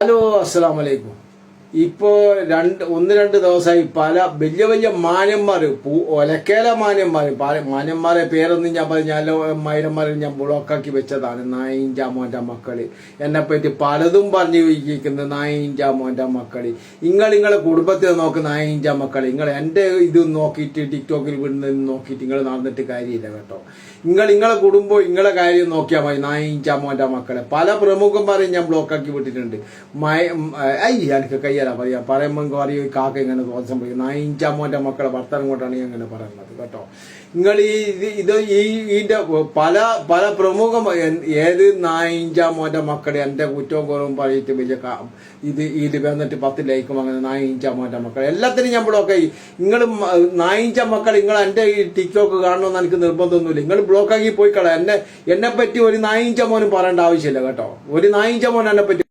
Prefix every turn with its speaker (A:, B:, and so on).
A: Hello, അസ്സലാം വലൈക്കും. ഇപ്പോൾ ഒന്ന് രണ്ട് ദിവസമായി പല വലിയ വലിയ മാന്യന്മാർ, ഒലക്കേല മാന്യന്മാരെ പേരൊന്നും ഞാൻ പറഞ്ഞാലോ, മൈരന്മാരെ ഞാൻ ബ്ലോക്കാക്കി വെച്ചതാണ്. നായിൻ ജാമോന്റെ മക്കള് എന്നെപ്പറ്റി പലതും പറഞ്ഞു ചോദിക്കുന്നത്. നായിൻ ജാമോന്റെ മക്കള്, നിങ്ങളെ കുടുംബത്തെ നോക്ക്. നായിൻ ജാ മക്കള്, നിങ്ങൾ എൻ്റെ ഇത് നോക്കിയിട്ട് ടിക്ടോക്കിൽ വിടുന്നത് നോക്കിയിട്ട് നിങ്ങൾ നടന്നിട്ട് കാര്യമില്ല കേട്ടോ. നിങ്ങളെ കുടുംബം നിങ്ങളെ കാര്യം നോക്കിയാൽ മതി. നായിൻ ജാമോന്റെ മക്കളെ പല പ്രമുഖന്മാരെയും ഞാൻ ബ്ലോക്കാക്കി വിട്ടിട്ടുണ്ട്. എനിക്ക് കയ്യല്ല പറയാ, പറയുമ്പോൾ അറിയോ ഈ കാക്ക ഇങ്ങനെ ദോഷം പറയും. നായിൻ ജാമോന്റെ മക്കളെ വർത്തമാനം കൊണ്ടാണ് ഞാൻ ഇങ്ങനെ പറയുന്നത് കേട്ടോ. നിങ്ങൾ ഇതിന്റെ പല പ്രമുഖ ഏത് നായിൻ ജാമോന്റെ മക്കളെ എൻ്റെ കുറ്റവും കുറവും പറയിട്ട് വലിയ ഇത് വന്നിട്ട് 10 ലൈക്കും അങ്ങനെ നായിൻ ജാമോന്റെ മക്കളെ എല്ലാത്തിനും ഞാൻ ബ്ലോക്കായി. നിങ്ങൾ നായിൻ ജാ മക്കൾ, നിങ്ങൾ എൻ്റെ ഈ ടിക്ടോക്ക് കാണണമെന്ന് എനിക്ക് നിർബന്ധമൊന്നുമില്ല. നിങ്ങൾ ബ്ലോക്കാക്കി പോയി കളയാം. എന്നെ പറ്റി ഒരു നായിൻ ജാമോനും പറയേണ്ട ആവശ്യമില്ല കേട്ടോ. ഒരു നായിൻ ജാമോൻ എന്നെ പറ്റി